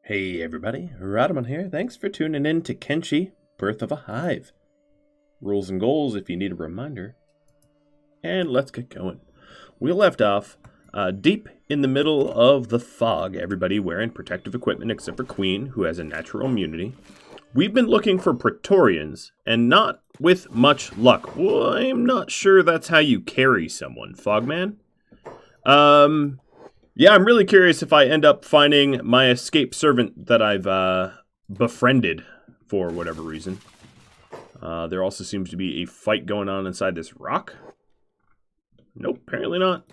Hey everybody, Radaman here. Thanks for tuning in to Kenshi, Birth of a Hive. Rules and goals if you need a reminder. And let's get going. We left off deep in the middle of the fog, everybody wearing protective equipment except for Queen, who has a natural immunity. We've been looking for Praetorians, and not with much luck. Well, I'm not sure that's how you carry someone, Fogman. Yeah, I'm really curious if I end up finding my escaped servant that I've befriended for whatever reason. There also seems to be a fight going on inside this rock. Nope, apparently not.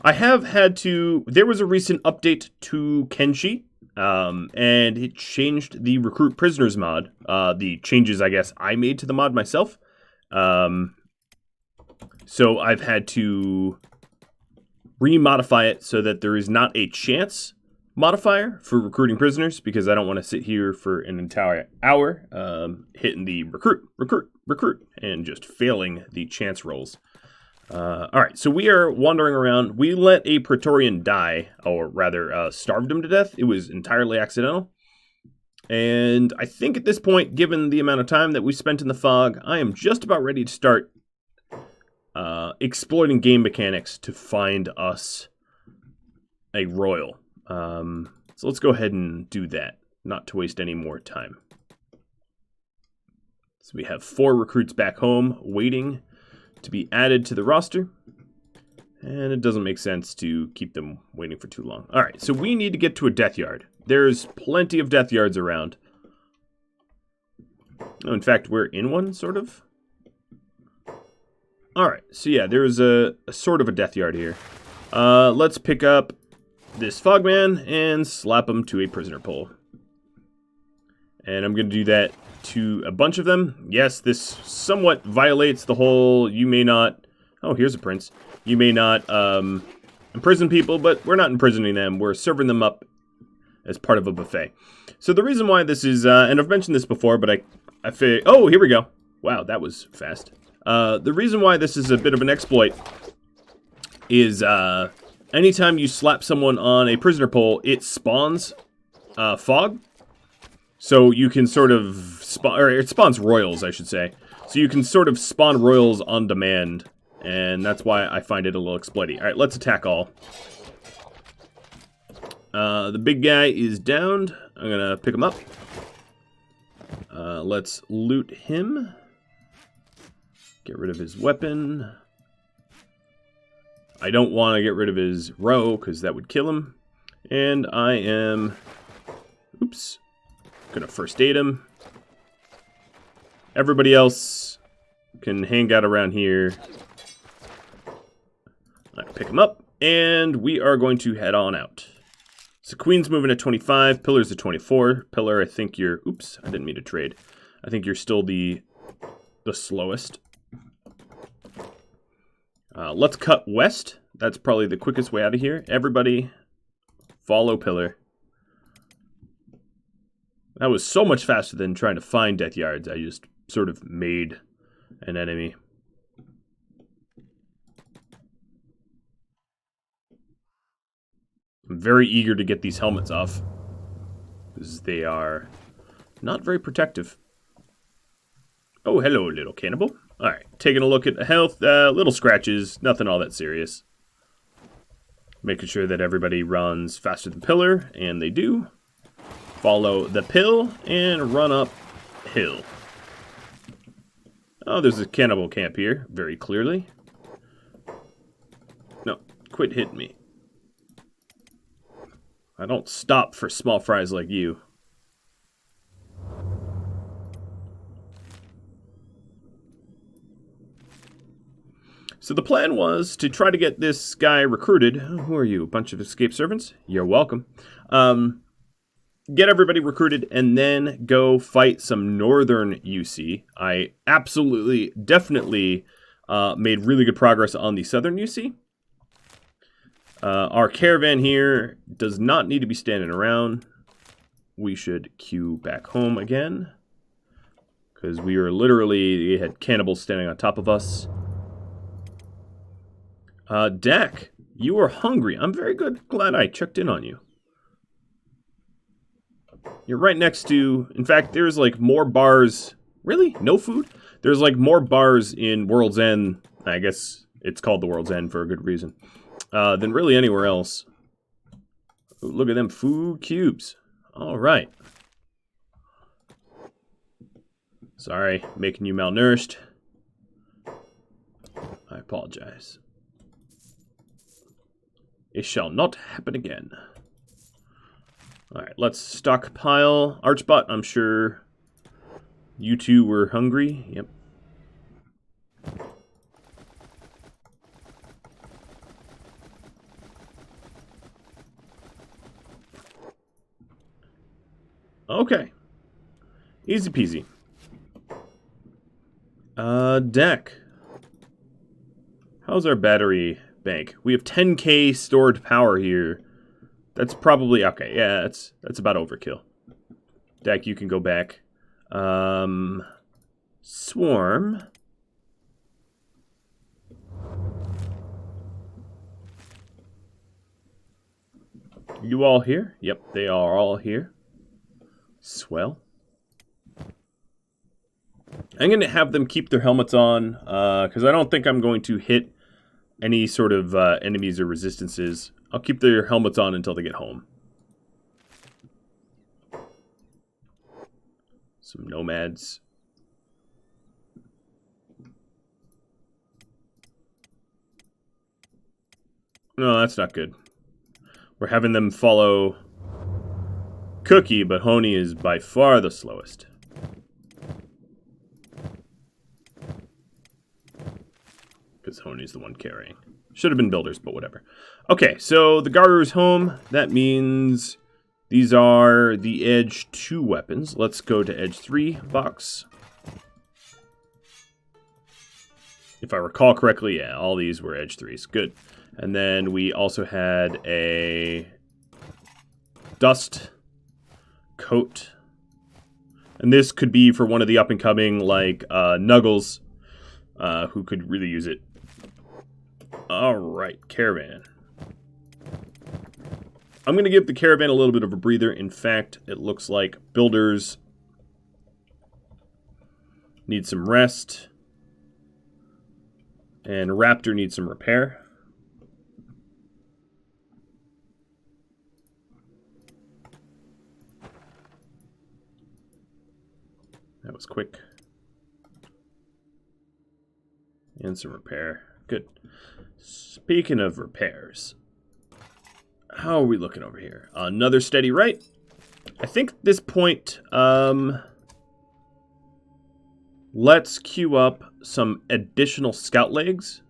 I have had to... There was a recent update to Kenshi, and it changed the Recruit Prisoners mod. The changes, I guess, I made to the mod myself. So I've had to remodify it so that there is not a chance modifier for recruiting prisoners, because I don't want to sit here for an entire hour hitting the recruit, and just failing the chance rolls. Alright, so we are wandering around. We let a Praetorian die, or rather starved him to death. It was entirely accidental. And I think at this point, given the amount of time that we spent in the fog, I am just about ready to start exploiting game mechanics to find us a royal. So let's go ahead and do that, not to waste any more time. So we have 4 recruits back home waiting to be added to the roster, and it doesn't make sense to keep them waiting for too long. Alright, so we need to get to a death yard. There's plenty of death yards around. Oh, in fact, we're in one, sort of. Alright, so yeah, there's a sort of a death yard here. Let's pick up this Fogman and slap him to a prisoner pole. And I'm going to do that to a bunch of them. Yes, this somewhat violates the whole you may not... Oh, here's a prince. You may not imprison people, but we're not imprisoning them. We're serving them up as part of a buffet. So the reason why this is... and I've mentioned this before, but I feel... Oh, here we go. Wow, that was fast. The reason why this is a bit of an exploit is anytime you slap someone on a prisoner pole, it spawns fog. So you can sort of spawn, or it spawns royals, I should say. So you can sort of spawn royals on demand, and that's why I find it a little exploity. All right, let's attack all. The big guy is downed. I'm gonna pick him up. Let's loot him. Get rid of his weapon. I don't want to get rid of his row, because that would kill him. And I am... Oops. Gonna first aid him. Everybody else can hang out around here. I pick him up, and we are going to head on out. So Queen's moving at 25, Pillar's at 24. Pillar, I think you're... Oops, I didn't mean to trade. I think you're still the slowest. Let's cut west. That's probably the quickest way out of here. Everybody, follow Pillar. That was so much faster than trying to find death yards. I just sort of made an enemy. I'm very eager to get these helmets off, because they are not very protective. Oh, hello, little cannibal. Alright, taking a look at the health. Little scratches, nothing all that serious. Making sure that everybody runs faster than Pillar, and they do. Follow the pill, and run up hill. Oh, there's a cannibal camp here, very clearly. No, quit hitting me. I don't stop for small fries like you. So the plan was to try to get this guy recruited. Oh, who are you? A bunch of escaped servants? You're welcome. Get everybody recruited and then go fight some northern UC. I absolutely, definitely made really good progress on the southern UC. Our caravan here does not need to be standing around. We should queue back home again, because we had cannibals standing on top of us. Dak, You are hungry. I'm very good. Glad I checked in on you. You're right next to... In fact, there's like more bars... Really? No food? There's like more bars in World's End. I guess it's called the World's End for a good reason. Than really anywhere else. Ooh, look at them food cubes. All right. Sorry, making you malnourished. I apologize. It shall not happen again. Alright, let's stockpile. Archbot, I'm sure you two were hungry. Yep. Okay. Easy peasy. Deck. How's our battery bank? We have 10k stored power here. That's probably... Okay, yeah, that's about overkill. Deck, you can go back. Swarm. You all here? Yep, they are all here. Swell. I'm going to have them keep their helmets on, because I don't think I'm going to hit any sort of enemies or resistances. I'll keep their helmets on until they get home. Some nomads. No, that's not good. We're having them follow Cookie, but Honey is by far the slowest. Because Honey's the one carrying. Should have been builders, but whatever. Okay, so the Garu's home. That means these are the Edge 2 weapons. Let's go to Edge 3 box. If I recall correctly, yeah, all these were Edge 3s. Good. And then we also had a dust coat. And this could be for one of the up-and-coming, like, Nuggles, who could really use it. Alright, caravan. I'm going to give the caravan a little bit of a breather. In fact, it looks like builders need some rest. And Raptor needs some repair. That was quick. And some repair. Good. Speaking of repairs, how are we looking over here? Another steady right. I think at this point, let's queue up some additional scout legs.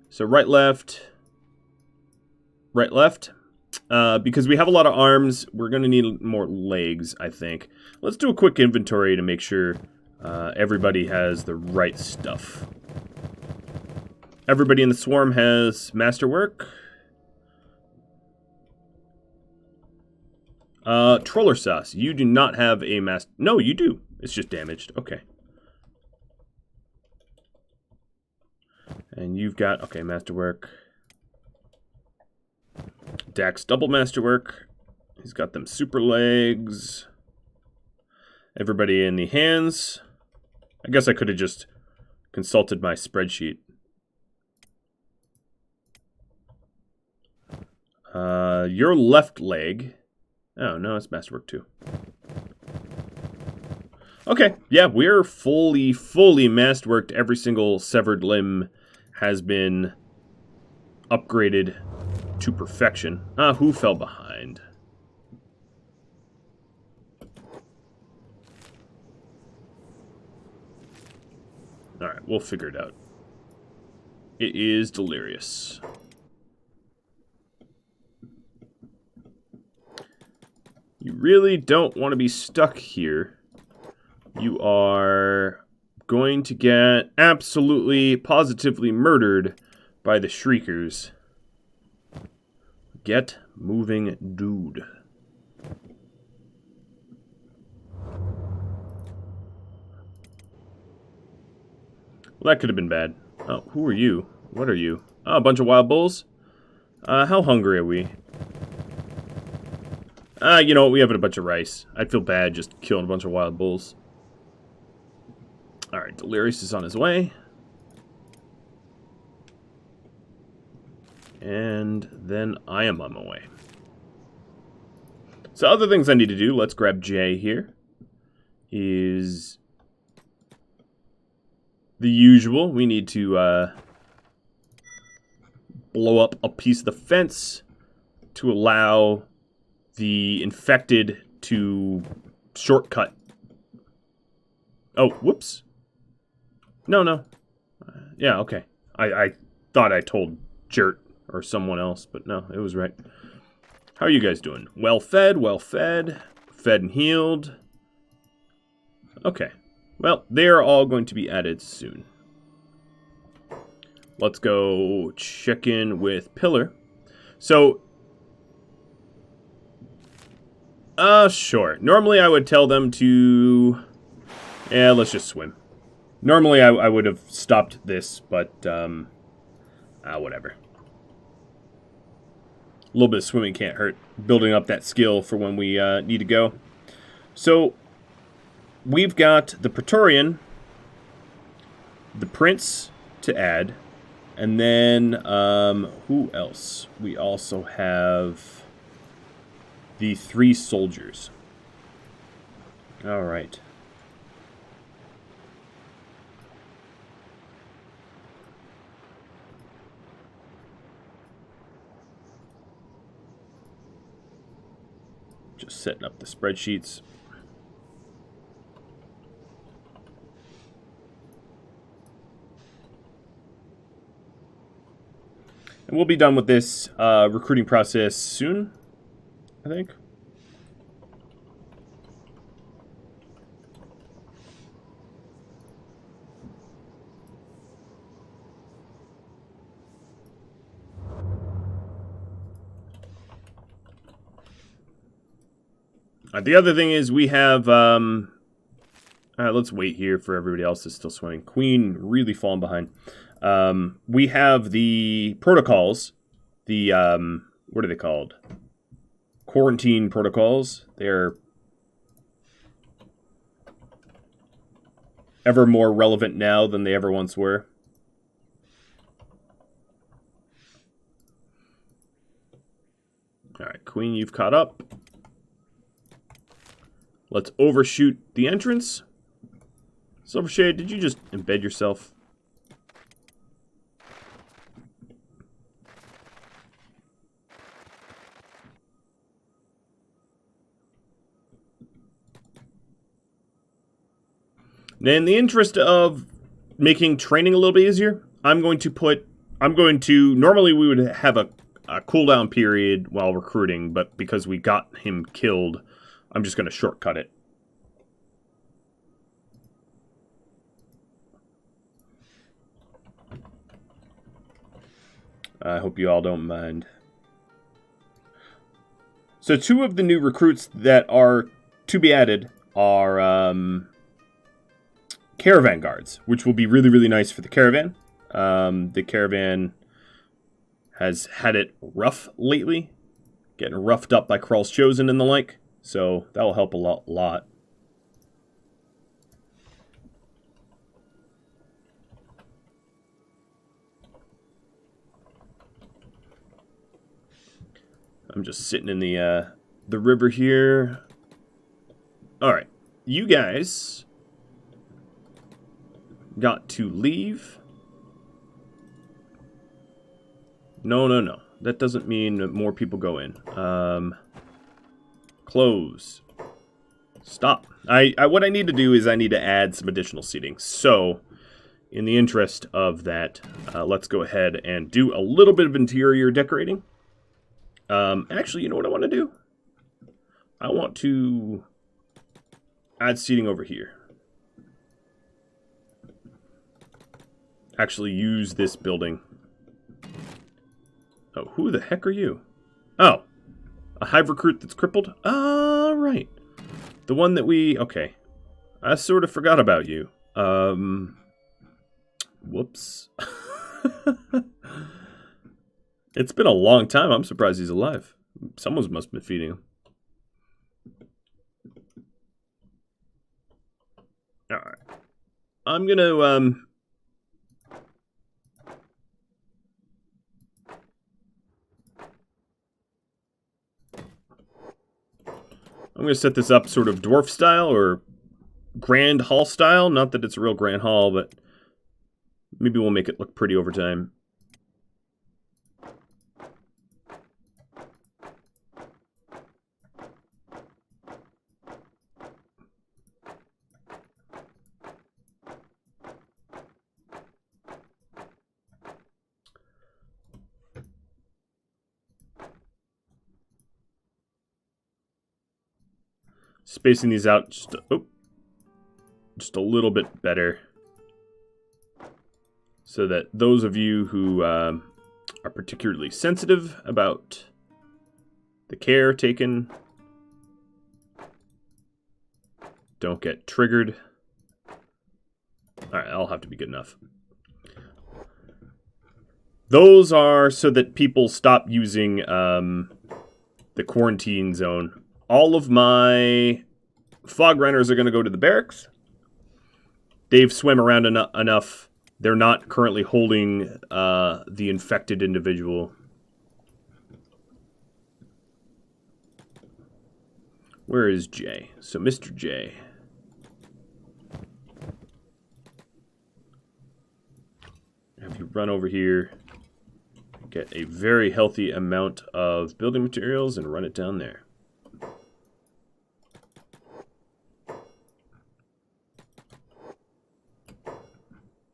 So right, left. Because we have a lot of arms, we're going to need more legs, I think. Let's do a quick inventory to make sure everybody has the right stuff. Everybody in the swarm has masterwork. Troller sauce. You do not have a master... No, you do. It's just damaged. Okay. And you've got... Okay, masterwork. Dax double masterwork. He's got them super legs. Everybody in the hands. I guess I could have just consulted my spreadsheet. Your left leg. Oh, no, it's masterwork too. Okay, yeah, we're fully masterworked. Every single severed limb has been upgraded to perfection. Who fell behind? Alright, we'll figure it out. It is delirious. You really don't want to be stuck here. You are going to get absolutely, positively murdered by the Shriekers. Get moving, dude. Well, that could have been bad. Oh, who are you? What are you? Oh, a bunch of wild bulls? How hungry are we? You know what? We have a bunch of rice. I'd feel bad just killing a bunch of wild bulls. Alright, Delirious is on his way. And then I am on my way. So other things I need to do, let's grab Jay here, is the usual. We need to blow up a piece of the fence to allow the infected to shortcut. Oh, whoops. No. Yeah, okay. I thought I told Jert or someone else, but no, it was right. How are you guys doing? Well fed, fed and healed. Okay. Well, they are all going to be added soon. Let's go check in with Pillar. So, sure. Normally I would tell them to... Yeah, let's just swim. Normally I would have stopped this, but, whatever. A little bit of swimming can't hurt. Building up that skill for when we need to go. So, we've got the Praetorian, the Prince to add, and then, who else? We also have the 3 soldiers. Alright. Just setting up the spreadsheets. And we'll be done with this recruiting process soon, I think. The other thing is we have, let's wait here for everybody else that's still swimming. Queen really falling behind. We have the protocols, the, what are they called? Quarantine protocols. They're ever more relevant now than they ever once were. Alright, Queen, you've caught up. Let's overshoot the entrance. Silvershade, did you just embed yourself? Now, in the interest of making training a little bit easier, normally we would have a cooldown period while recruiting, but because we got him killed, I'm just going to shortcut it. I hope you all don't mind. So 2 of the new recruits that are to be added are caravan guards, which will be really, really nice for the caravan. The caravan has had it rough lately, getting roughed up by Krall's Chosen and the like. So that will help a lot. I'm just sitting in the river here. All right, you guys got to leave. No. That doesn't mean that more people go in. Close. Stop. What I need to do is I need to add some additional seating. So, in the interest of that, let's go ahead and do a little bit of interior decorating. Actually, you know what I want to do? I want to add seating over here. Actually use this building. Oh, who the heck are you? Oh. A Hive recruit that's crippled? Right. The one that okay. I sort of forgot about you. Whoops. It's been a long time. I'm surprised he's alive. Someone must have been feeding him. Alright. I'm gonna, set this up sort of dwarf style or grand hall style. Not that it's a real grand hall, but maybe we'll make it look pretty over time. Spacing these out just a little bit better, so that those of you who are particularly sensitive about the care taken don't get triggered. Alright, that'll have to be good enough. Those are so that people stop using the quarantine zone. All of my fog runners are going to go to the barracks. They've swam around enough. They're not currently holding the infected individual. Where is Jay? So Mr. J. Have you run over here, get a very healthy amount of building materials, and run it down there.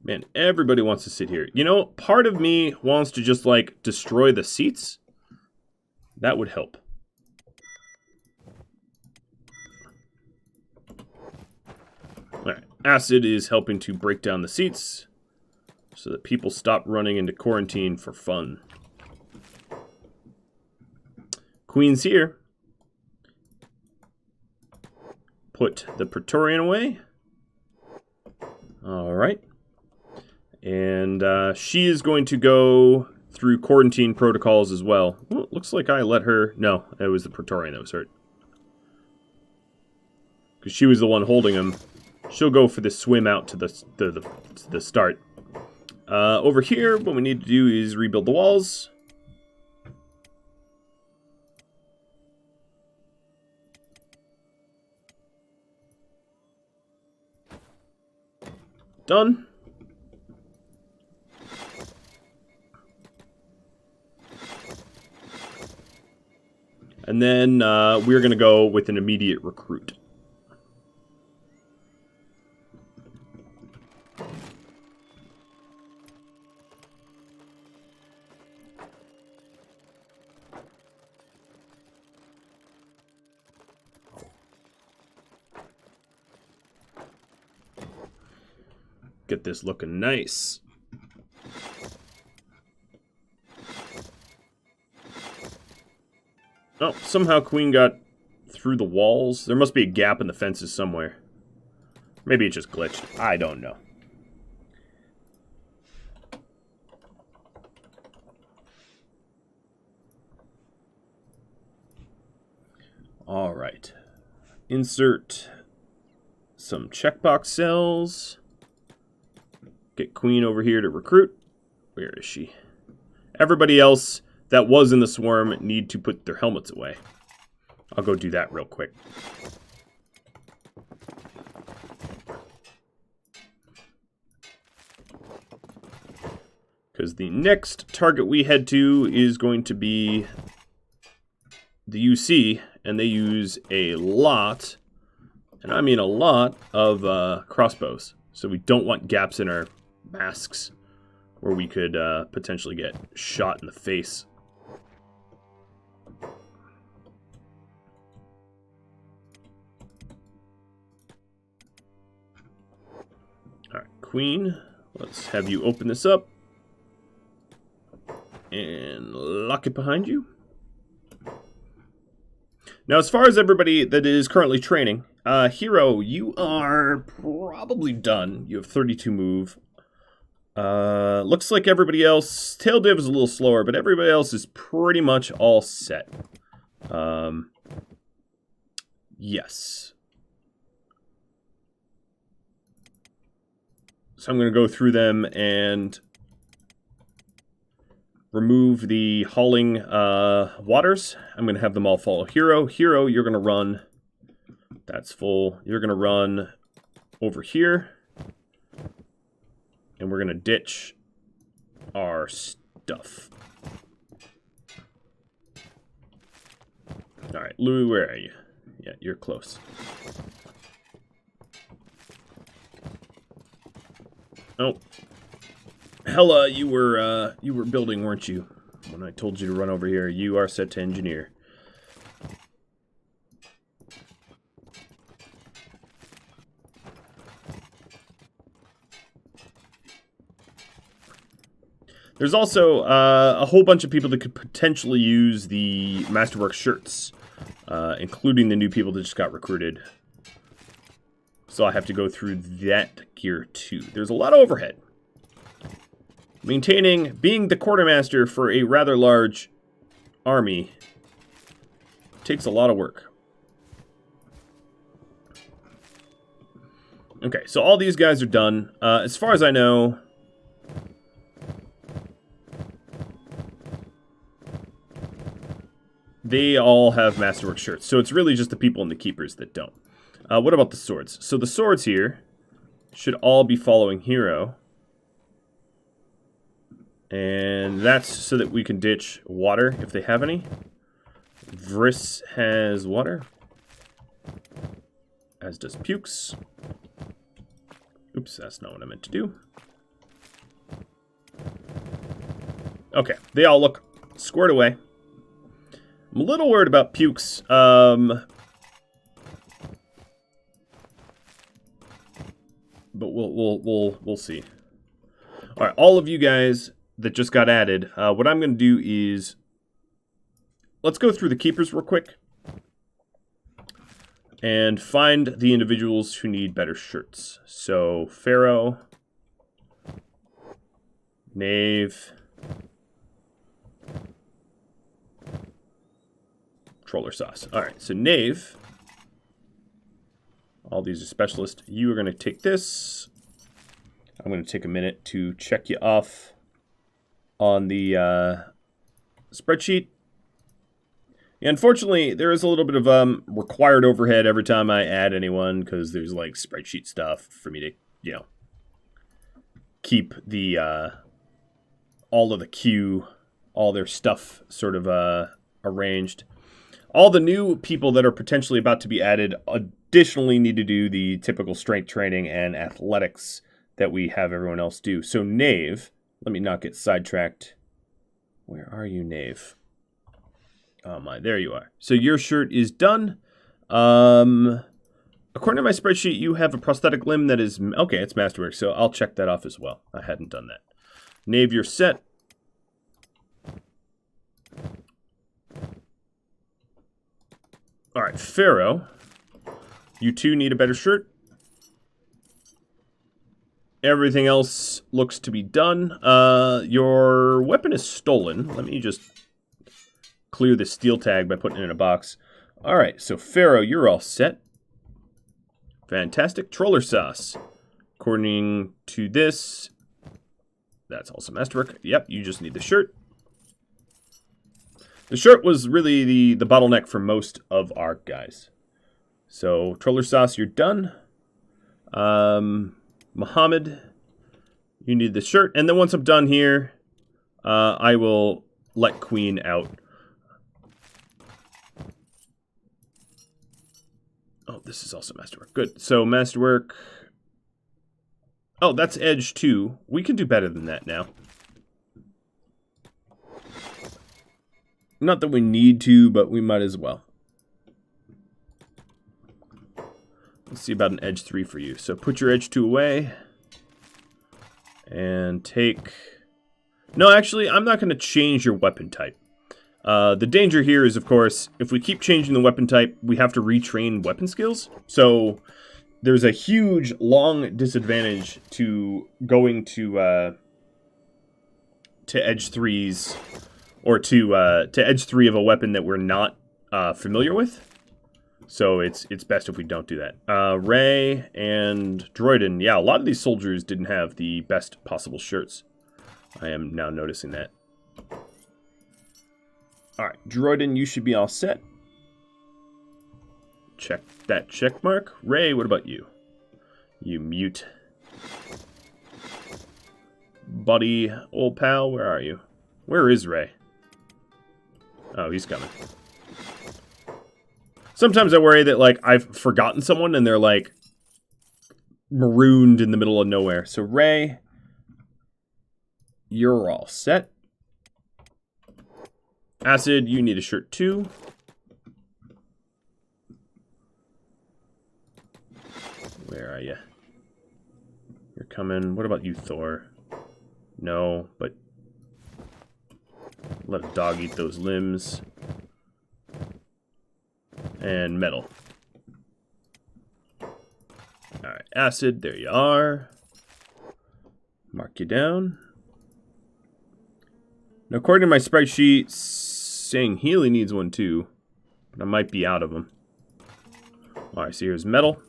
Man, everybody wants to sit here. You know, part of me wants to just, like, destroy the seats. That would help. Alright, acid is helping to break down the seats so that people stop running into quarantine for fun. Queen's here. Put the Praetorian away. Alright. And she is going to go through quarantine protocols as well. Well, looks like I let her... No, it was the Praetorian that was hurt. Because she was the one holding him. She'll go for the swim out to the start. Over here, what we need to do is rebuild the walls. Done. And then we're going to go with an immediate recruit. Get this looking nice. Oh, somehow Queen got through the walls. There must be a gap in the fences somewhere. Maybe it just glitched. I don't know. Alright. Insert some checkbox cells. Get Queen over here to recruit. Where is she? Everybody else that was in the swarm need to put their helmets away. I'll go do that real quick. Because the next target we head to is going to be the UC, and they use a lot, and I mean a lot, of crossbows. So we don't want gaps in our masks where we could potentially get shot in the face. Alright, Queen, let's have you open this up and lock it behind you. Now, as far as everybody that is currently training, Hero, you are probably done. You have 32 move. Looks like everybody else... Tail div is a little slower, but everybody else is pretty much all set. Yes. So I'm going to go through them and remove the hauling waters. I'm going to have them all follow Hero. Hero, you're going to run. That's full. You're going to run over here. And we're going to ditch our stuff. All right, Louis, where are you? Yeah, you're close. Oh. Hella, you were building, weren't you? When I told you to run over here, you are set to engineer. There's also a whole bunch of people that could potentially use the Masterwork shirts, including the new people that just got recruited. So I have to go through that gear too. There's a lot of overhead. Being the quartermaster for a rather large army takes a lot of work. Okay, so all these guys are done. As far as I know... They all have Masterwork shirts, so it's really just the people and the keepers that don't. What about the swords? So the swords here should all be following Hero. And that's so that we can ditch water if they have any. Vriss has water. As does Pukes. Oops, that's not what I meant to do. Okay, they all look squared away. I'm a little worried about Pukes. But we'll see. All right, all of you guys that just got added, what I'm going to do is let's go through the keepers real quick and find the individuals who need better shirts. So Pharaoh, Knave, Troller Sauce. All right, so Knave. All these are specialists. You are going to take this. I'm going to take a minute to check you off on the spreadsheet. Yeah, unfortunately, there is a little bit of required overhead every time I add anyone because there's like spreadsheet stuff for me to, you know, keep the all of the queue, all their stuff sort of arranged. All the new people that are potentially about to be added additionally need to do the typical strength training and athletics that we have everyone else do. So Knave, let me not get sidetracked. Where are you, Knave? Oh my, there you are. So your shirt is done. According to my spreadsheet, you have a prosthetic limb that is... Okay, it's Masterwork, so I'll check that off as well. I hadn't done that. Knave, you're set. All right, Pharaoh, you two need a better shirt. Everything else looks to be done. Your weapon is stolen. Let me just clear the steel tag by putting it in a box. All right, so Pharaoh, you're all set. Fantastic. Troller Sauce. According to this, that's also Masterwork. Yep, you just need the shirt. The shirt was really the bottleneck for most of our guys. So, Troller Sauce, you're done. Muhammad, you need the shirt. And then once I'm done here, I will let Queen out. Oh, this is also Masterwork. Good. So, Masterwork. Oh, that's Edge 2. We can do better than that now. Not that we need to, but we might as well. Let's see about an Edge 3 for you. So put your Edge 2 away. And take... No, actually, I'm not going to change your weapon type. The danger here is, of course, if we keep changing the weapon type, we have to retrain weapon skills. So there's a huge, long disadvantage to going to edge threes, or to edge three of a weapon that we're not familiar with. So it's best if we don't do that. Ray and Droiden. Yeah, a lot of these soldiers didn't have the best possible shirts. I am now noticing that. Alright, Droiden, you should be all set. Check that check mark. Ray, what about you? You mute. Buddy, old pal, where are you? Where is Ray? Oh, he's coming. Sometimes I worry that, like, I've forgotten someone and they're, like, marooned in the middle of nowhere. So, Ray, you're all set. Acid, you need a shirt too. Where are you? You're coming. What about you, Thor? No, but let a dog eat those limbs. And metal. Alright, acid, there you are. Mark you down. Now, according to my sprite sheet, saying Healy needs one too. But I might be out of them. Alright, so here's metal.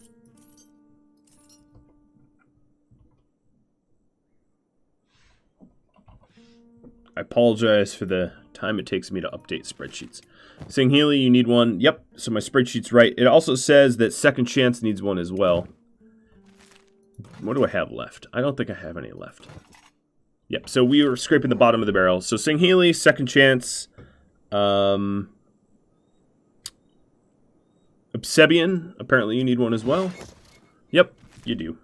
I apologize for the time it takes me to update spreadsheets. Saying Healy, you need one. Yep, so my spreadsheet's right. It also says that Second Chance needs one as well. What do I have left? I don't think I have any left. Yep, so we were scraping the bottom of the barrel. So Sing Healy, Second Chance. Obsebian, apparently you need one as well. Yep, you do.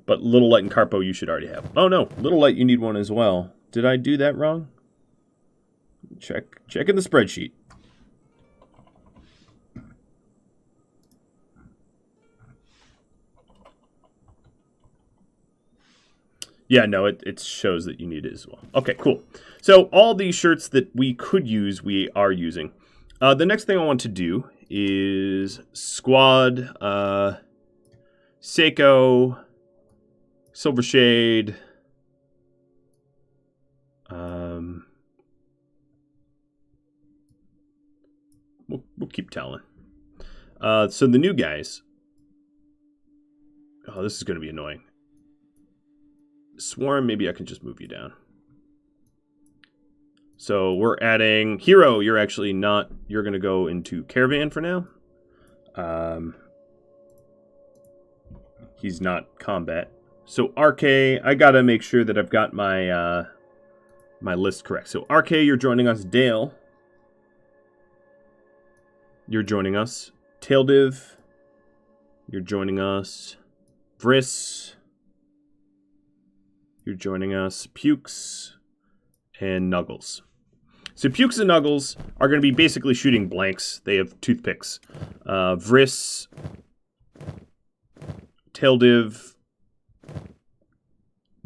But Little Light and Carpo you should already have. Oh no, Little Light you need one as well. Did I do that wrong? Check in the spreadsheet. Yeah, no, it shows that you need it as well. Okay, cool. So all these shirts that we could use, we are using. The next thing I want to do is Squad, Seiko, Silver Shade. We'll keep telling. So the new guys. Oh, this is going to be annoying. Swarm, maybe I can just move you down. So we're adding Hero. You're actually not. You're going to go into Caravan for now. He's not combat. So RK, I got to make sure that I've got my my list correct. So RK, you're joining us. Dale, you're joining us. Taildiv, you're joining us. Vriss, you're joining us. Pukes and Nuggles. So Pukes and Nuggles are going to be basically shooting blanks. They have toothpicks. Vriss, Taildiv,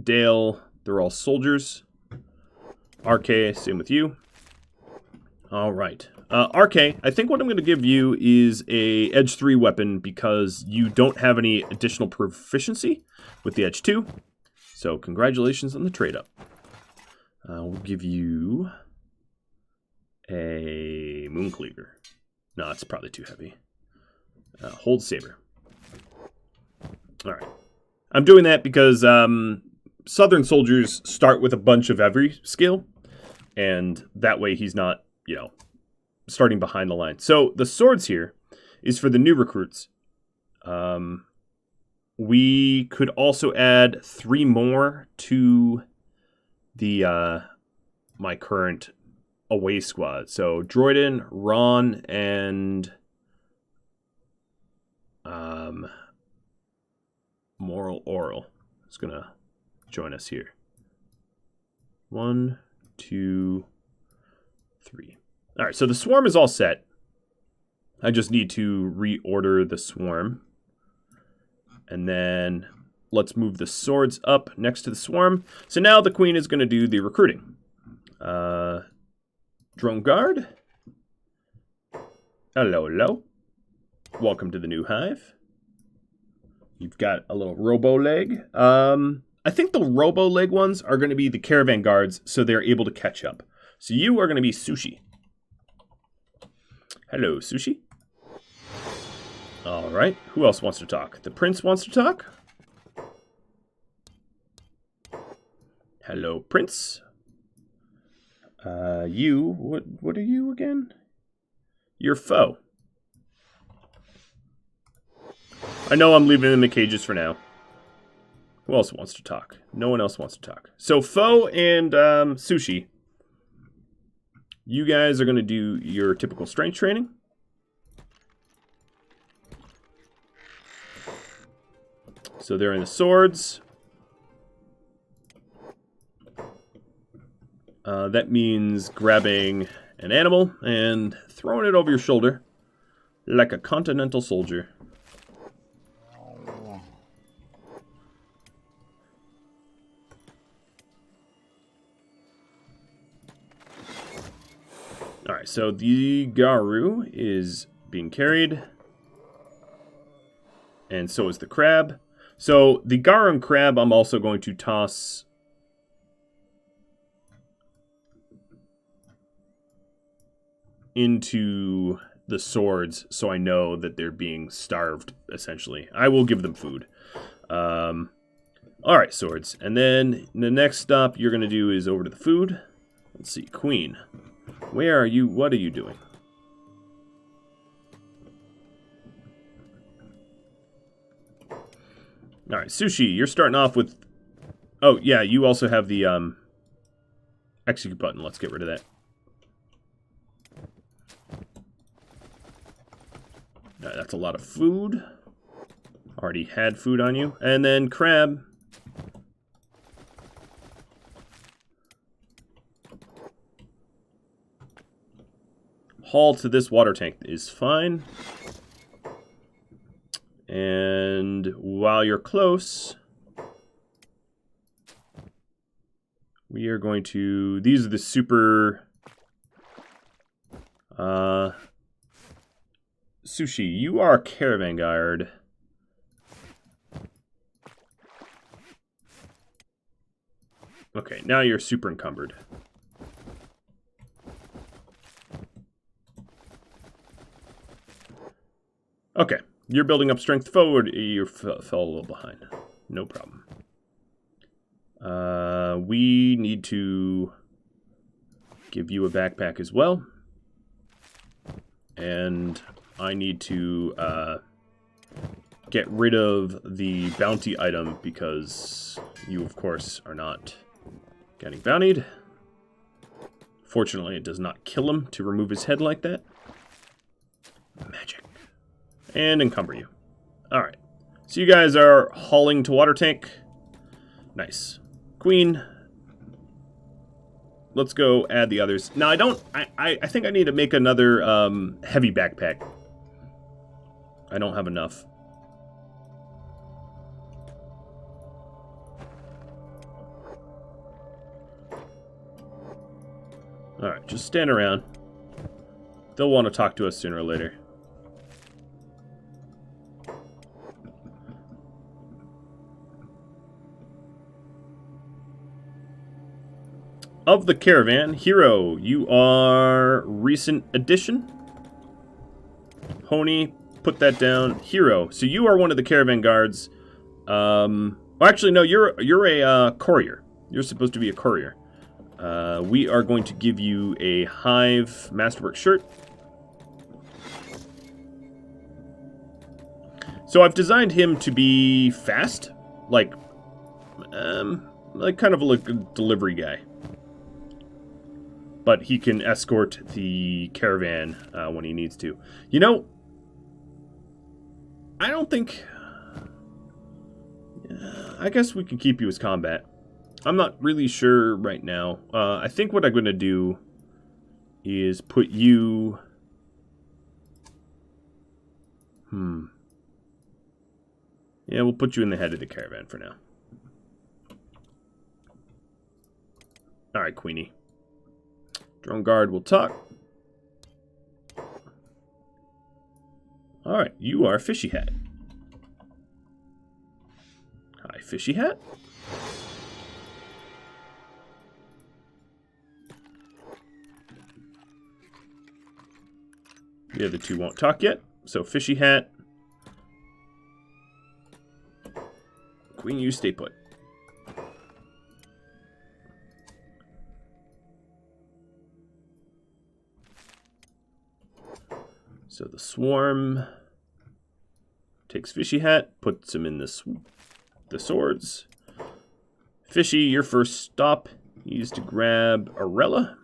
Dale, they're all soldiers. RK, same with you. All right. RK, I think what I'm going to give you is a Edge 3 weapon because you don't have any additional proficiency with the Edge 2. So congratulations on the trade-up. We'll give you a Mooncleaver. No, it's probably too heavy. Hold Saber. All right. I'm doing that because Southern soldiers start with a bunch of every skill, and that way he's not, you know, starting behind the line. So the swords here is for the new recruits. We could also add 3 more to the my current away squad. So Droiden, Ron, and Moral Oral is gonna join us here. 1, 2, 3. All right, so the swarm is all set. I just need to reorder the swarm. And then let's move the swords up next to the swarm. So now the queen is going to do the recruiting. Drone guard. Hello, hello. Welcome to the new hive. You've got a little robo leg. I think the robo-leg ones are going to be the caravan guards, so they're able to catch up. So you are going to be Sushi. Hello, Sushi. All right. Who else wants to talk? The prince wants to talk. Hello, prince. You, what are you again? You're foe. I know I'm leaving them in the cages for now. Who else wants to talk? No one else wants to talk. So foe and Sushi, you guys are going to do your typical strength training. So they're in the swords. That means grabbing an animal and throwing it over your shoulder like a continental soldier. Alright, so the Garu is being carried. And so is the crab. So the Garu and crab I'm also going to toss into the swords so I know that they're being starved, essentially. I will give them food. Alright, swords. And then the next stop you're going to do is over to the food. Let's see, Queen. Where are you? What are you doing? Alright, Sushi, you're starting off with... Oh, yeah, you also have the execute button. Let's get rid of that. That's a lot of food. Already had food on you. And then crab. Haul to this water tank is fine. And while you're close, we are going to... These are the super... Sushi, you are a caravan guard. Okay, now you're super encumbered. Okay, you're building up strength forward. You fell a little behind. No problem. We need to give you a backpack as well. And I need to get rid of the bounty item because you, of course, are not getting bountied. Fortunately, it does not kill him to remove his head like that. Magic. And encumber you. Alright. So you guys are hauling to water tank. Nice. Queen. Let's go add the others. Now, I think I need to make another heavy backpack. I don't have enough. Alright, just stand around. They'll want to talk to us sooner or later. Of the caravan, Hero, you are recent addition. Honey, put that down. Hero, so you are one of the caravan guards. Well, actually, no, you're a courier. You're supposed to be a courier. We are going to give you a Hive Masterwork shirt. So I've designed him to be fast, like kind of like a delivery guy. But he can escort the caravan when he needs to. You know, I don't think... I guess we can keep you as combat. I'm not really sure right now. I think what I'm going to do is put you... Yeah, we'll put you in the head of the caravan for now. Alright, Queenie. Drone guard will talk. Alright, you are Fishy Hat. Hi, Fishy Hat. The other two won't talk yet. So fishy hat. Queen, you stay put. So the swarm takes fishy hat, puts him in the swords. Fishy, your first stop is to grab Arella.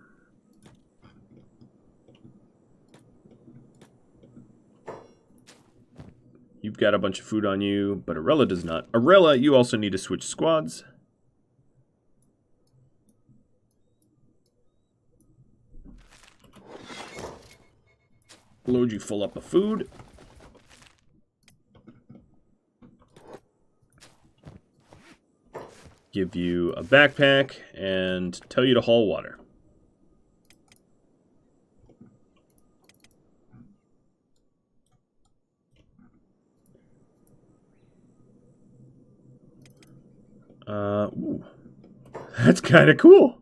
You've got a bunch of food on you, but Arella does not. Arella, you also need to switch squads. Load you full up of food. Give you a backpack and tell you to haul water. Ooh. That's kind of cool.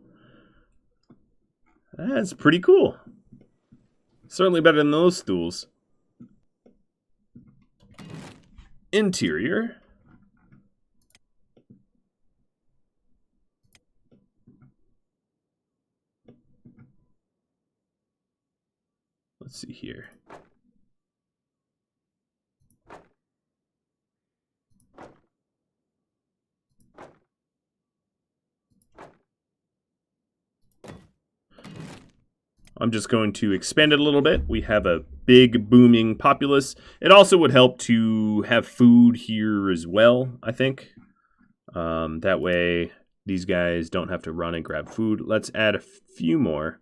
That's pretty cool. Certainly better than those stools. Interior. Let's see here. I'm just going to expand it a little bit. We have a big booming populace. It also would help to have food here as well, I think. That way these guys don't have to run and grab food. Let's add a few more.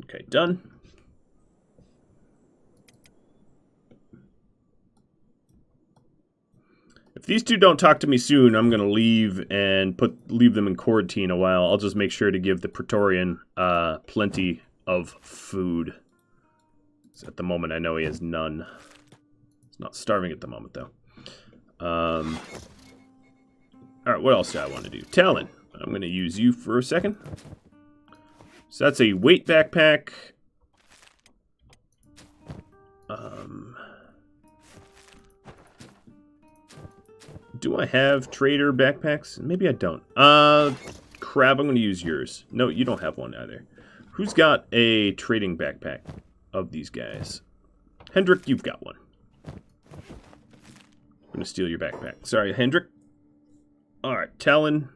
Okay, done. If these two don't talk to me soon, I'm gonna leave and leave them in quarantine a while. I'll just make sure to give the Praetorian plenty of food. So at the moment, I know he has none. He's not starving at the moment, though. All right, what else do I want to do? Talon. I'm gonna use you for a second. So that's a weight backpack. Do I have trader backpacks? Maybe I don't. Crab, I'm going to use yours. No, you don't have one either. Who's got a trading backpack of these guys? Hendrik, you've got one. I'm going to steal your backpack. Sorry, Hendrik. All right, Talon.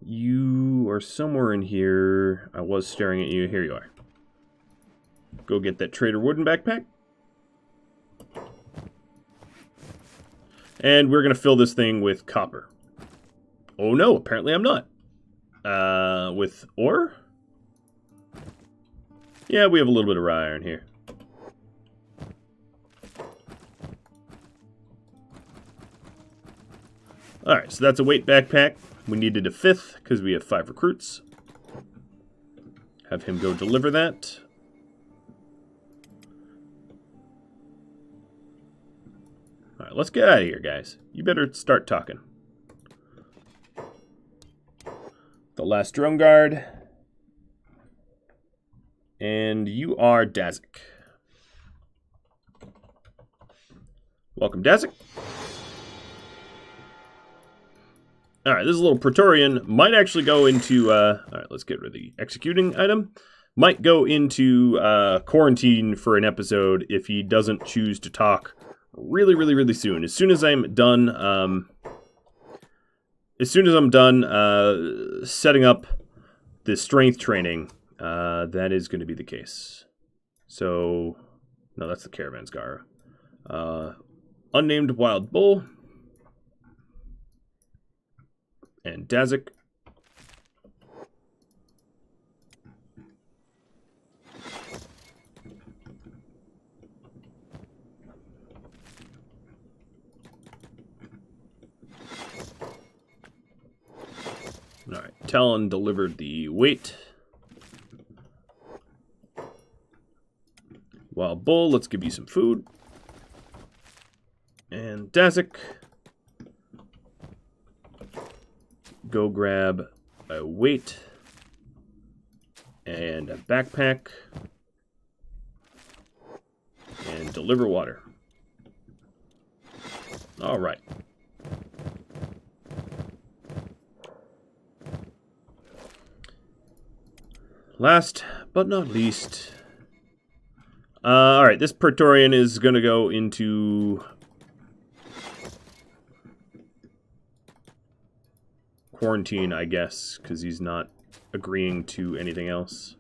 You are somewhere in here. I was staring at you. Here you are. Go get that trader wooden backpack. And we're going to fill this thing with copper. Oh no, apparently I'm not. With ore? Yeah, we have a little bit of raw iron here. Alright, so that's a weight backpack. We needed a 5th because we have 5 recruits. Have him go deliver that. Alright, let's get out of here, guys. You better start talking. The last drone guard. And you are Dazik. Welcome, Dazik. Alright, this little Praetorian might actually go into... Alright, let's get rid of the executing item. Might go into quarantine for an episode if he doesn't choose to talk really soon. As soon as I'm done... setting up the strength training, that is going to be the case. So... No, that's the Caravan Scar. Unnamed Wild Bull. And Dazik. Talon delivered the weight. Wild Bull, let's give you some food. And Dazik, go grab a weight and a backpack and deliver water. All right. Last but not least, all right, this Praetorian is going to go into quarantine, I guess, because he's not agreeing to anything else.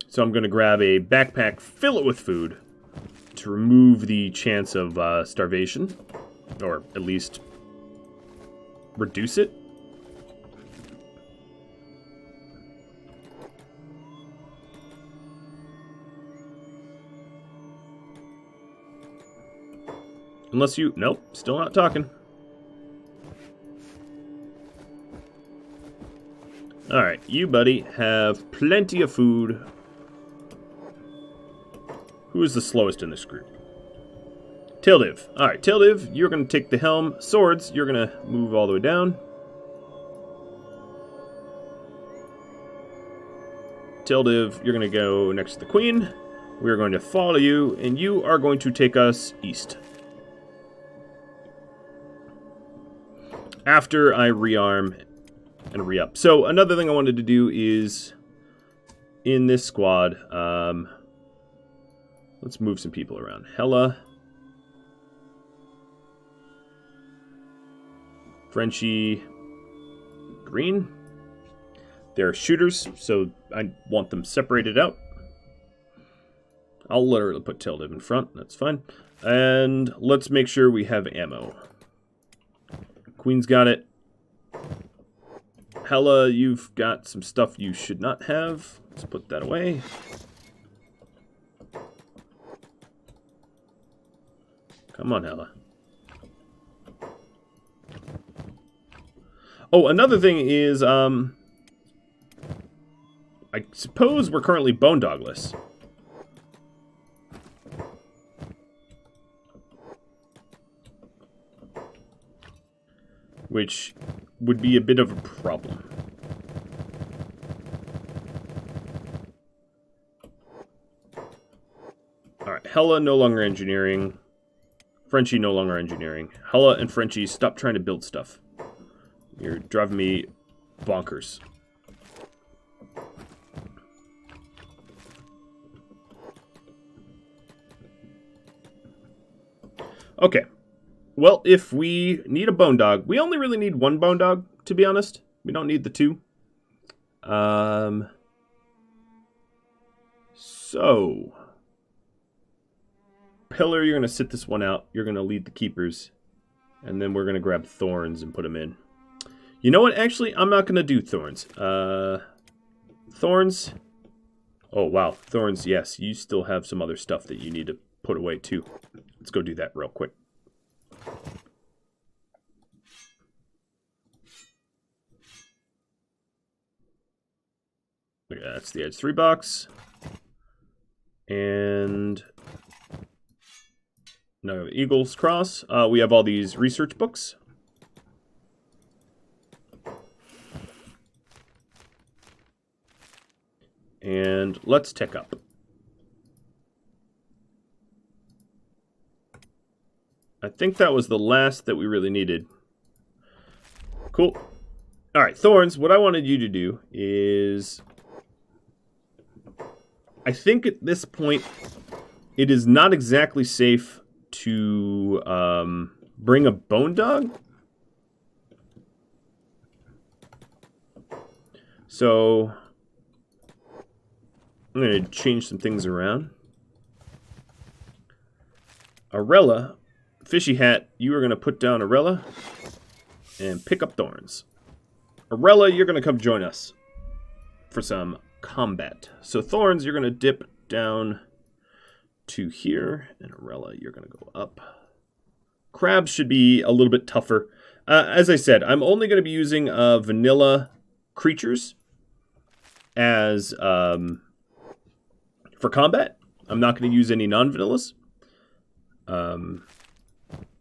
So I'm going to grab a backpack, fill it with food to remove the chance of starvation, or at least reduce it. Unless you... Nope, still not talking. Alright, you, buddy, have plenty of food. Who is the slowest in this group? Deadhive. Alright, Deadhive, you're going to take the helm. Swords, you're going to move all the way down. Deadhive, you're going to go next to the Queen. We're going to follow you, and you are going to take us east. After I rearm and re-up. So another thing I wanted to do is in this squad, let's move some people around. Hella, Frenchie, Green. They're shooters, so I want them separated out. I'll literally put Deadhive in front, that's fine. And let's make sure we have ammo. Queen's got it. Hella, you've got some stuff you should not have. Let's put that away. Come on, Hella. Oh, another thing is, I suppose we're currently bone dogless. Which would be a bit of a problem. Alright, Hella no longer engineering. Frenchie no longer engineering. Hella and Frenchie, stop trying to build stuff. You're driving me bonkers. Okay. Well, if we need a bone dog, we only really need one bone dog, to be honest. We don't need the two. So, Pillar, you're going to sit this one out. You're going to lead the keepers. And then we're going to grab Thorns and put them in. You know what? Actually, I'm not going to do Thorns. Thorns. Oh, wow. Thorns, yes. You still have some other stuff that you need to put away, too. Let's go do that real quick. Okay, that's the Edge 3 box. And no, Eagle's Cross. We have all these research books. And let's tech up. I think that was the last that we really needed. Cool. All right, Thorns, what I wanted you to do is... I think at this point, it is not exactly safe to bring a bone dog. So, I'm going to change some things around. Arella, Fishy Hat, you are going to put down Arella and pick up Thorns. Arella, you're going to come join us for some combat. So Thorns, you're going to dip down to here. And Arella, you're going to go up. Crabs should be a little bit tougher. As I said, I'm only going to be using vanilla creatures as for combat. I'm not going to use any non-vanillas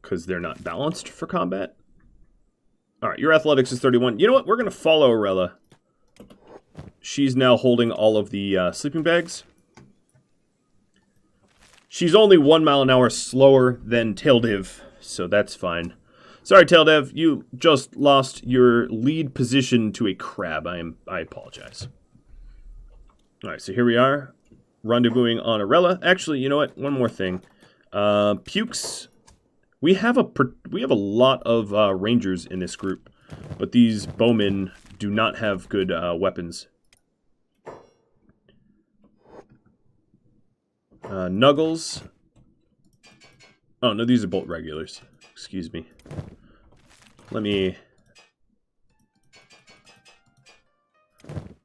because they're not balanced for combat. All right, your athletics is 31. You know what? We're going to follow Arella. She's now holding all of the sleeping bags. She's only 1 mile an hour slower than Taildiv, so that's fine. Sorry, Taildiv, you just lost your lead position to a crab. I apologize. All right, so here we are, rendezvousing on Arella. Actually, you know what? One more thing. Pukes. We have a lot of rangers in this group, but these bowmen do not have good weapons. Nuggles. Oh, no, these are bolt regulars. Excuse me. Let me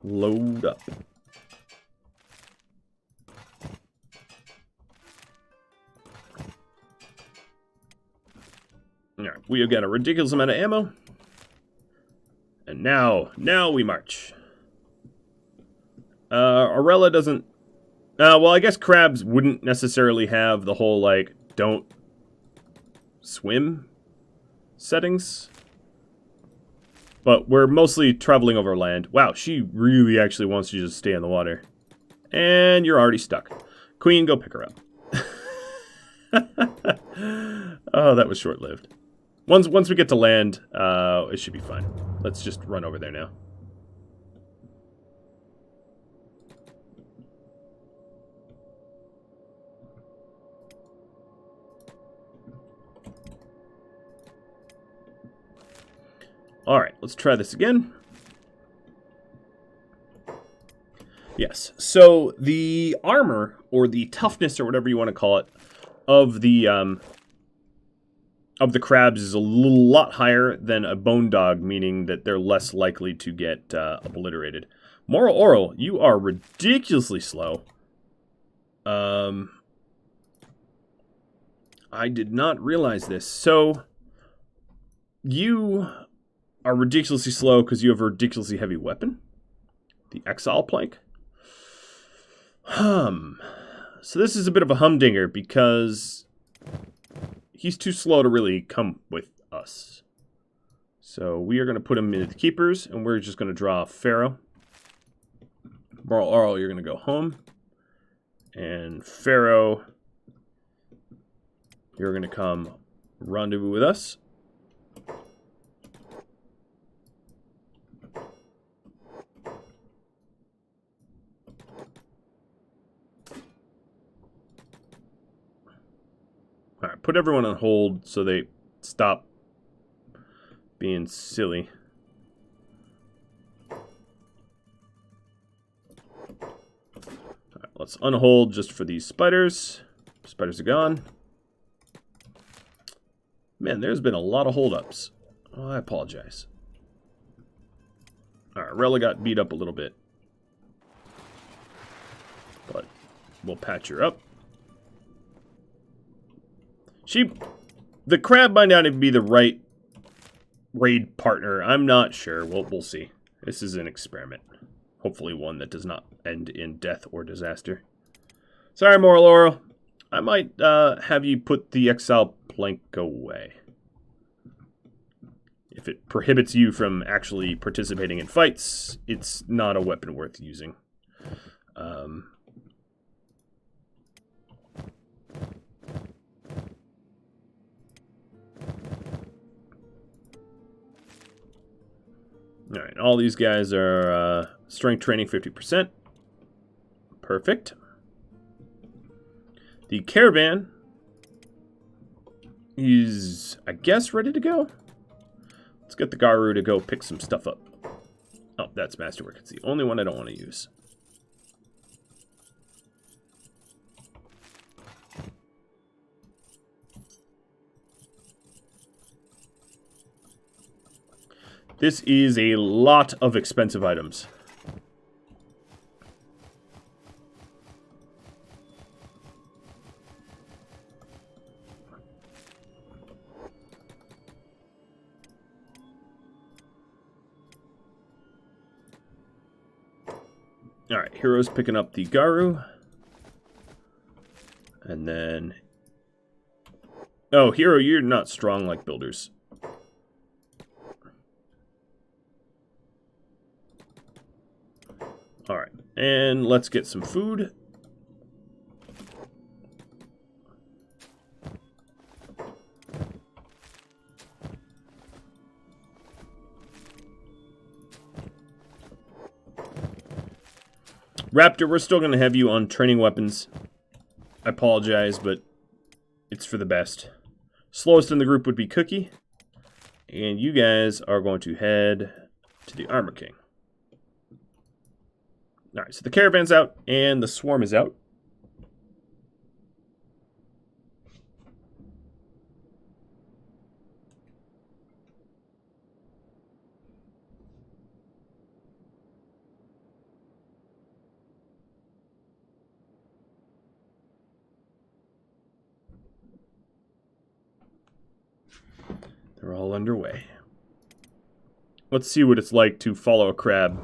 load up. All right, we have got a ridiculous amount of ammo. And now we march. Arella doesn't... well, I guess crabs wouldn't necessarily have the whole, like, don't swim settings. But we're mostly traveling over land. Wow, she really actually wants you to just stay in the water. And you're already stuck. Queen, go pick her up. Oh, that was short-lived. Once we get to land, it should be fine. Let's just run over there now. Alright, let's try this again. Yes, so the armor, or the toughness, or whatever you want to call it, of the crabs is a lot higher than a bone dog, meaning that they're less likely to get obliterated. Moral Oral, you are ridiculously slow. I did not realize this. So, you are ridiculously slow because you have a ridiculously heavy weapon? The Exile Plank? So this is a bit of a humdinger because he's too slow to really come with us. So we are going to put him into the keepers, and we're just going to draw Pharaoh. Moral Oral, you're going to go home. And Pharaoh, you're going to come rendezvous with us. Alright, put everyone on hold so they stop being silly. Alright, let's unhold just for these spiders. Spiders are gone. Man, there's been a lot of holdups. Oh, I apologize. Alright, Rella got beat up a little bit. But we'll patch her up. The crab might not even be the right raid partner. I'm not sure. We'll see. This is an experiment. Hopefully one that does not end in death or disaster. Sorry, Moral Oral. I might have you put the Exile Plank away. If it prohibits you from actually participating in fights, it's not a weapon worth using. Alright, all these guys are strength training 50%. Perfect. The caravan is, I guess, ready to go. Let's get the Garu to go pick some stuff up. Oh, that's Masterwork. It's the only one I don't want to use. This is a lot of expensive items. Alright, Hero's picking up the Garu. And then... Oh, Hero, you're not strong like builders. Alright, and let's get some food. Raptor, we're still going to have you on training weapons. I apologize, but it's for the best. Slowest in the group would be Cookie. And you guys are going to head to the Armor King. Alright, so the caravan's out and the swarm is out. They're all underway. Let's see what it's like to follow a crab.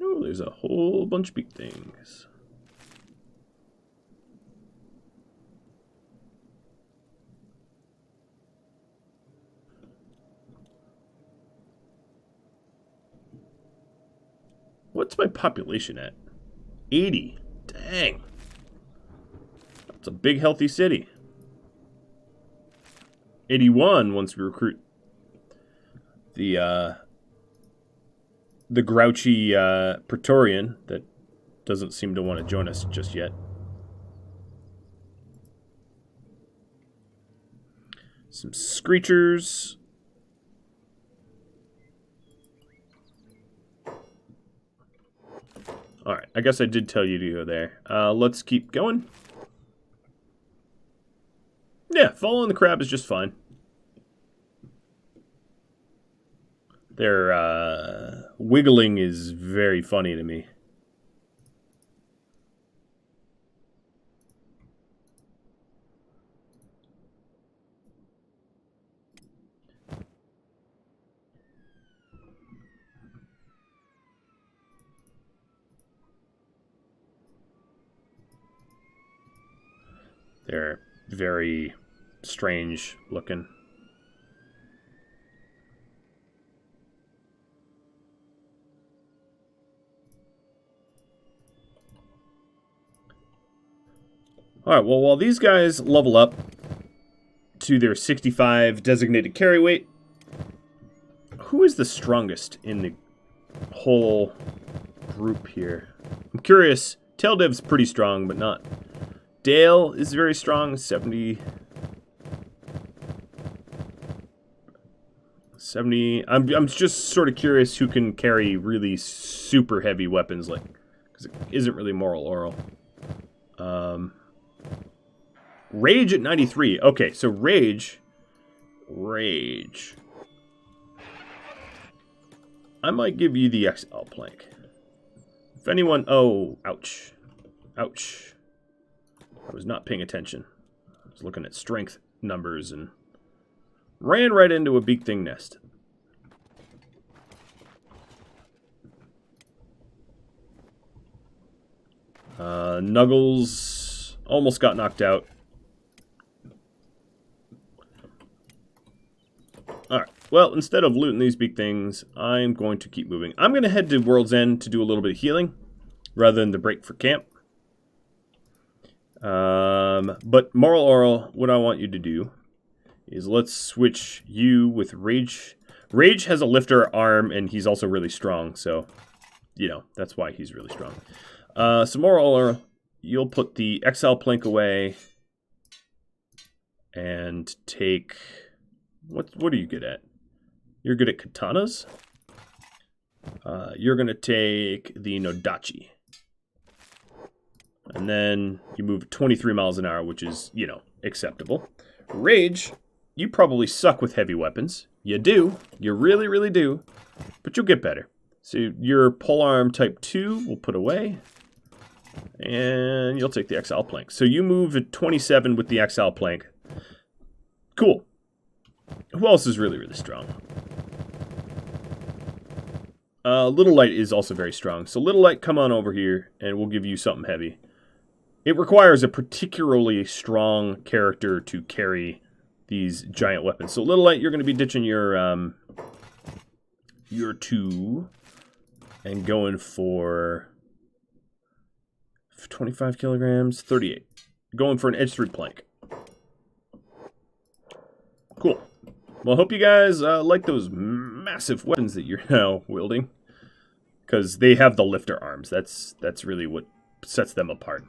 Oh, there's a whole bunch of big things. What's my population at? 80. Dang. That's a big, healthy city. 81 once we recruit the grouchy Praetorian that doesn't seem to want to join us just yet. Some screechers. Alright, I guess I did tell you to go there. Let's keep going. Yeah, following the crab is just fine. Their wiggling is very funny to me. They're very strange looking. Alright, well, while these guys level up to their 65 designated carry weight, who is the strongest in the whole group here? I'm curious. Taildev's pretty strong, but not... Dale is very strong, 70... I'm just sort of curious who can carry really super heavy weapons, like, because it isn't really moral oral. Rage at 93. Okay, so Rage. I might give you the XL plank. If anyone... Oh, ouch. Ouch. I was not paying attention. I was looking at strength numbers and ran right into a big thing nest. Nuggles almost got knocked out. Alright, well, instead of looting these big things, I'm going to keep moving. I'm going to head to World's End to do a little bit of healing, rather than the break for camp. But Moral Oral, what I want you to do is let's switch you with Rage. Rage has a lifter arm, and he's also really strong, so, you know, that's why he's really strong. So Moral Oral, you'll put the XL plank away, and take... What are you good at? You're good at katanas? You're going to take the Nodachi. And then you move 23 miles an hour, which is, you know, acceptable. Rage, you probably suck with heavy weapons. You do. You really, really do. But you'll get better. So your polearm type 2 we'll put away. And you'll take the XL plank. So you move at 27 with the XL plank. Cool. Who else is really, really strong? Little Light is also very strong. So Little Light, come on over here, and we'll give you something heavy. It requires a particularly strong character to carry these giant weapons. So Little Light, you're going to be ditching your 2 and going for 25 kilograms, 38. Going for an edge 3 plank. Cool. Well, I hope you guys like those massive weapons that you're now wielding, because they have the lifter arms. That's really what sets them apart.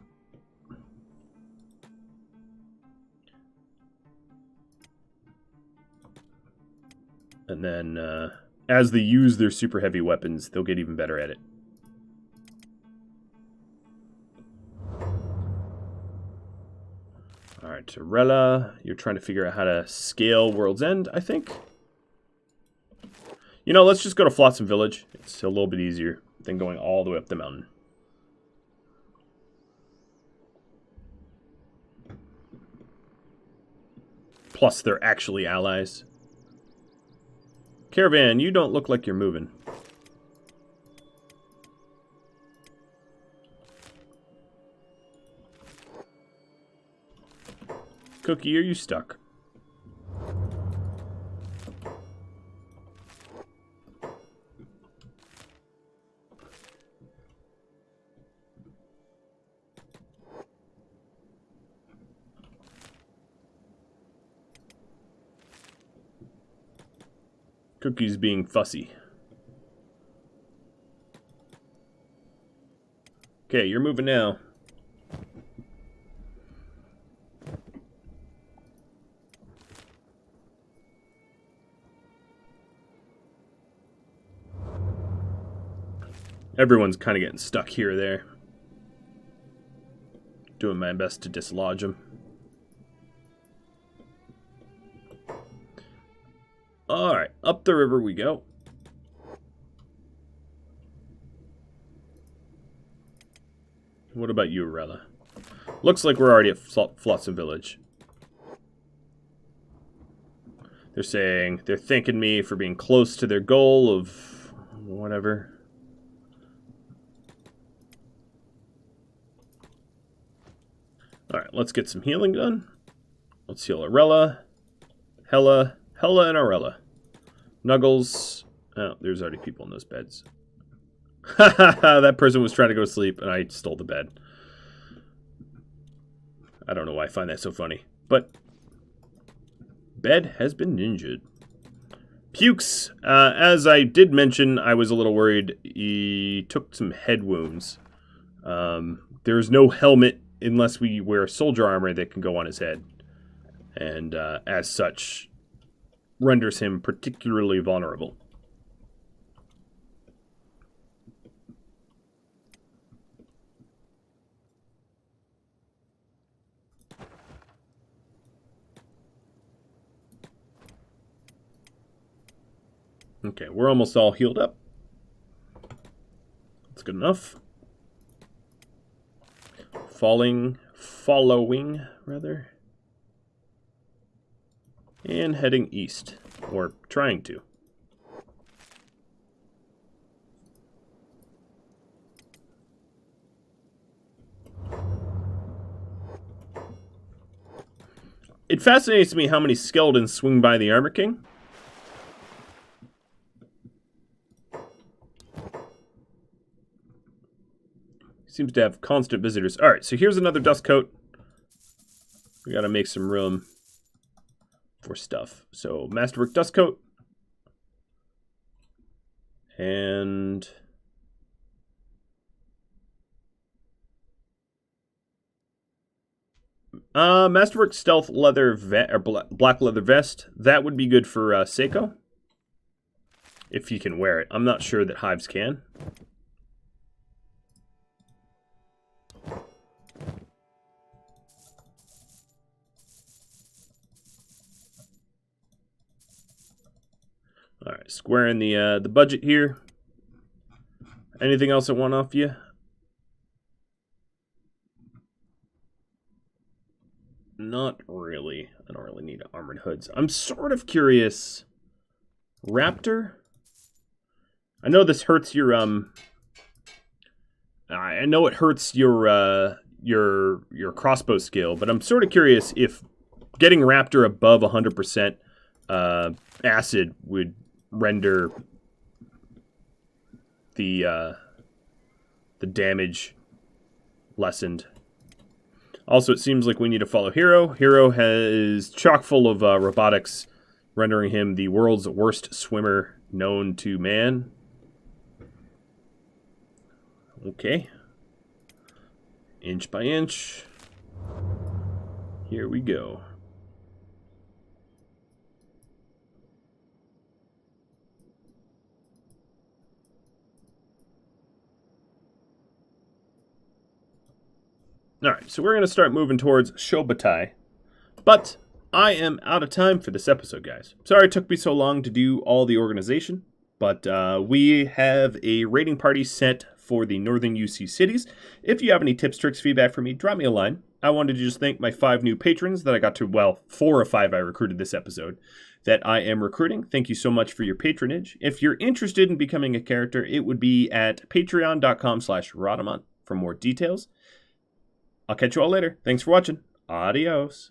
And then, as they use their super heavy weapons, they'll get even better at it. Alright, Torella, you're trying to figure out how to scale World's End, I think. You know, let's just go to Flotsam Village. It's a little bit easier than going all the way up the mountain. Plus, they're actually allies. Caravan, you don't look like you're moving. Cookie, are you stuck? Cookie's being fussy. Okay, you're moving now. Everyone's kind of getting stuck here or there. Doing my best to dislodge them. Alright, up the river we go. What about you, Arella? Looks like we're already at Flotsam Village. They're saying they're thanking me for being close to their goal of whatever. Alright, let's get some healing done. Let's heal Arella, Hella, and Arella. Nuggles. Oh, there's already people in those beds. Haha, that person was trying to go to sleep and I stole the bed. I don't know why I find that so funny. But bed has been ninja'd. Pukes. As I did mention, I was a little worried. He took some head wounds. There's no helmet unless we wear soldier armor that can go on his head. And as such, renders him particularly vulnerable. Okay, we're almost all healed up. That's good enough. Following, rather. And heading east, or trying to. It fascinates me how many skeletons swing by the Armor King. Seems to have constant visitors. Alright, so here's another dust coat. We gotta make some room for stuff. So, Masterwork dust coat. And Masterwork stealth leather or black leather vest. That would be good for Seiko. If he can wear it. I'm not sure that Hives can. All right, squaring the budget here. Anything else I want off you? Not really. I don't really need armored hoods. I'm sort of curious. Raptor? I know this hurts your I know it hurts your crossbow skill, but I'm sort of curious if getting Raptor above 100% acid would render the damage lessened. Also, it seems like we need to follow Hero. Hero is chock full of robotics, rendering him the world's worst swimmer known to man. Okay. Inch by inch. Here we go. Alright, so we're going to start moving towards Shobatai. But I am out of time for this episode, guys. Sorry it took me so long to do all the organization. But we have a raiding party set for the northern UC cities. If you have any tips, tricks, feedback for me, drop me a line. I wanted to just thank my 5 new patrons that I got to, well, 4 of 5 I recruited this episode that I am recruiting. Thank you so much for your patronage. If you're interested in becoming a character, it would be at patreon.com/Rodamont for more details. I'll catch you all later. Thanks for watching. Adios.